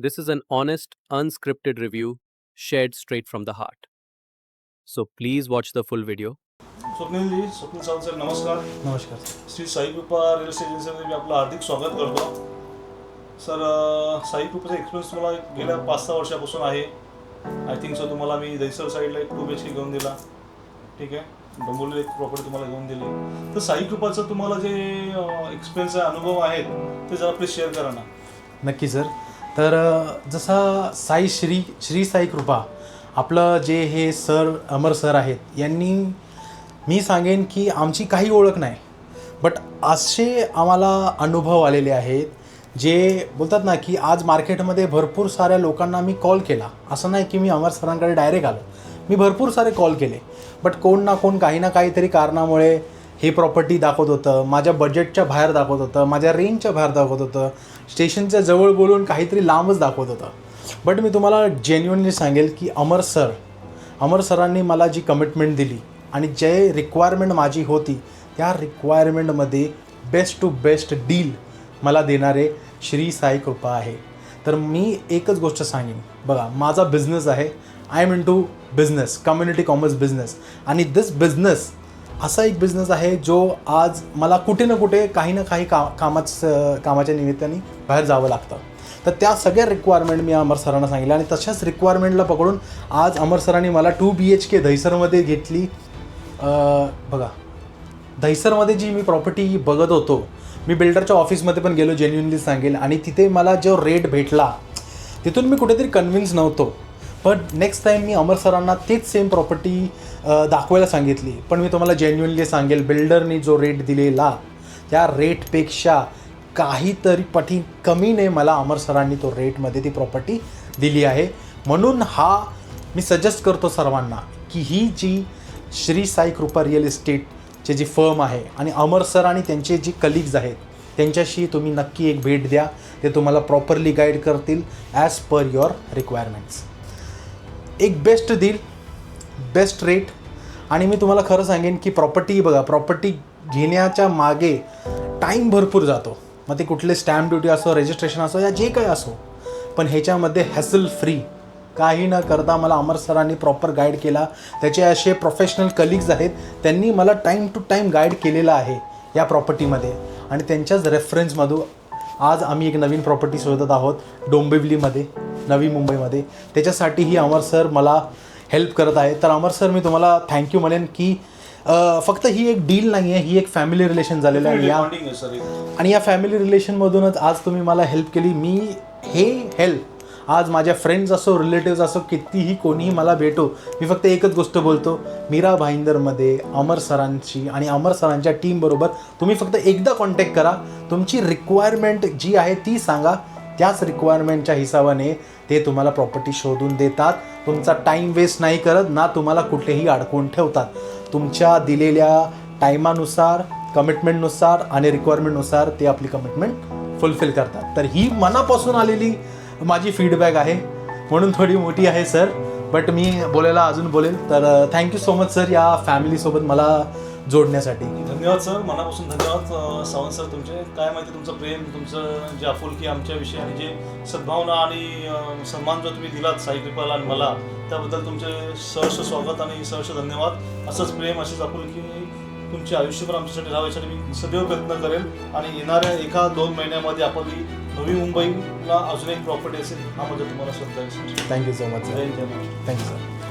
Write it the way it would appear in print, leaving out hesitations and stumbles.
This is an honest, unscripted review shared straight from the heart. So please watch the full video. Swapnil Sawant sir नमस्कार. नमस्कार sir. Shri Sai कृपा real estate एजन्सीमध्ये मी आपलं हार्दिक स्वागत करतो. सर साई कृपाचा एक्सपिरियन्स मला गेल्या 5-6 वर्षापासून आहे. आय थिंक सो तुम्हाला मी दहिसर साईडला एक 2 BHK घेऊन दिला, ठीक आहे. डोंबिवलीला एक प्रॉपर्टी तुम्हाला घेऊन दिली. तर साई कृपाचं तुम्हाला जे एक्सपिरियन्स आहे, अनुभव आहेत, ते जरा प्लीज शेअर करा ना. नक्की सर. तर जसा श्री साई कृपा आपलं जे हे सर अमर सर आहेत, यांनी मी सांगेन की आमची काही ओळख नाही, बट असे आम्हाला अनुभव आलेले आहेत जे बोलतात ना की आज मार्केटमध्ये भरपूर साऱ्या लोकांना मी कॉल केला. असं नाही की मी अमर सरांकडे डायरेक्ट आलो, मी भरपूर सारे कॉल केले, बट कोण ना कोण काही ना काहीतरी कारणामुळे हे प्रॉपर्टी दाखवत होतं, माझ्या बजेटच्या बाहेर दाखवत होतं, माझ्या रेंजच्या बाहेर दाखवत होतं, स्टेशनच्या जवळ बोलून काहीतरी लांबच दाखवत होतं. बट मी तुम्हाला जेन्युइनली सांगेल की अमर सरांनी मला जी कमिटमेंट दिली आणि जे रिक्वायरमेंट माझी होती, त्या रिक्वायरमेंटमध्ये बेस्ट टू बेस्ट डील मला देणारे श्री साई कृपा आहे. तर मी एकच गोष्ट सांगेन, बघा माझा बिझनेस आहे, I am into business, community commerce business, आणि दिस बिझनेस असा एक बिझनेस आहे जो आज मला कुठे ना कुठे काही ना काही कामाच्या निमित्ताने बाहेर जावं लागतं. तर त्या सगळ्या रिक्वायरमेंट मी अमर सरांना सांगितलं आणि तशाच रिक्वायरमेंटला पकडून आज अमर सरांनी मला 2 BHK दहिसरमध्ये घेतली. बघा दहिसरमध्ये जी मी प्रॉपर्टी बघत होतो, मी बिल्डरच्या ऑफिसमध्ये पण गेलो, जेन्युइनली सांगेल, आणि तिथे मला जो रेट भेटला तिथून मी कुठेतरी कन्व्हिन्स नव्हतो. पण नेक्स्ट टाईम मी अमर सरांना तेच सेम प्रॉपर्टी दाखवायला सांगितली. पण मी तुम्हाला जेन्युइनली सांगेल, बिल्डरनी जो रेट दिलेला त्या रेटपेक्षा काहीतरी पटी कमीने मला अमर सरांनी तो रेटमध्ये ती प्रॉपर्टी दिली आहे. म्हणून मी सजेस्ट करतो सर्वांना की ही जी श्री साई कृपा रिअल इस्टेटची जी फर्म आहे आणि अमर सर आणि त्यांचे जे कलिग्ज आहेत, त्यांच्याशी तुम्ही नक्की एक भेट द्या. ते तुम्हाला प्रॉपरली गाईड करतील ॲज पर युअर रिक्वायरमेंट्स. एक बेस्ट डील, बेस्ट रेट. आणि मी तुम्हाला खरं सांगेन की प्रॉपर्टी घेण्याच्या मागे टाईम भरपूर जातो. मग ते कुठले स्टॅम्प ड्युटी असो, रजिस्ट्रेशन असो, या जे काही असो, पण ह्याच्यामध्ये हॅसल फ्री काही न करता मला अमर सरांनी प्रॉपर गाईड केला. त्याचे असे प्रोफेशनल कलिग्ज आहेत, त्यांनी मला टाईम टू टाईम गाईड केलेलं आहे या प्रॉपर्टीमध्ये. आणि त्यांच्याच रेफरन्समधून आज आम्ही एक नवीन प्रॉपर्टी शोधत आहोत डोंबिवलीमध्ये, नवी मुंबईमध्ये. त्याच्यासाठीही अमर सर मला हेल्प करत आहे. तर अमर सर, मी तुम्हाला थँक्यू म्हणेन की फक्त ही एक डील नाही आहे, ही एक फॅमिली रिलेशन झालेलं आहे आणि या फॅमिली रिलेशनमधूनच आज तुम्ही मला हेल्प केली. मी हे हेल्प आज माझ्या फ्रेंड्स असो, रिलेटिव्स असो, कितीही कोणीही मला भेटो, मी फक्त एकच गोष्ट बोलतो, मीरा भाईंदरमध्ये अमर सरांची आणि अमर सरांच्या टीमबरोबर तुम्ही फक्त एकदा कॉन्टॅक्ट करा. तुमची रिक्वायरमेंट जी आहे ती सांगा, त्याच रिक्वायरमेंटच्या हिसाबाने ते तुम्हाला प्रॉपर्टी शोधून देतात. तुमचा टाईम वेस्ट नाही करत, ना तुम्हाला कुठेही अडकवून ठेवतात. तुमच्या दिलेल्या टायमानुसार, कमिटमेंटनुसार आणि रिक्वायरमेंटनुसार ते आपली कमिटमेंट फुलफिल करतात. तर ही मनापासून आलेली माझी फीडबॅक आहे, म्हणून थोडी मोठी आहे सर, बट मी बोलायला अजून बोलेल. तर थँक्यू सो मच सर, या फॅमिलीसोबत मला जोडण्यासाठी. धन्यवाद सर, मनापासून धन्यवाद सावंत सर. तुमचे काय माहिती, तुमचं प्रेम, तुमचं जे आपुलकी आमच्याविषयी आणि जे सद्भावना आणि सन्मान जो तुम्ही दिलात साई कृपाला आणि मला, त्याबद्दल तुमचे सहर्ष स्वागत आणि सहर्ष धन्यवाद. असंच प्रेम, अशीच आपुलकी तुमचे आयुष्यभर आमच्यासाठी राहावं यासाठी मी सदैव प्रयत्न करेल. आणि येणाऱ्या 1-2 महिन्यामध्ये आपली नवी मुंबईला अजून एक प्रॉपर्टी असेल, हा माझा तुम्हाला श्रद्धा आहे. Thank you so much sir. Thank you sir.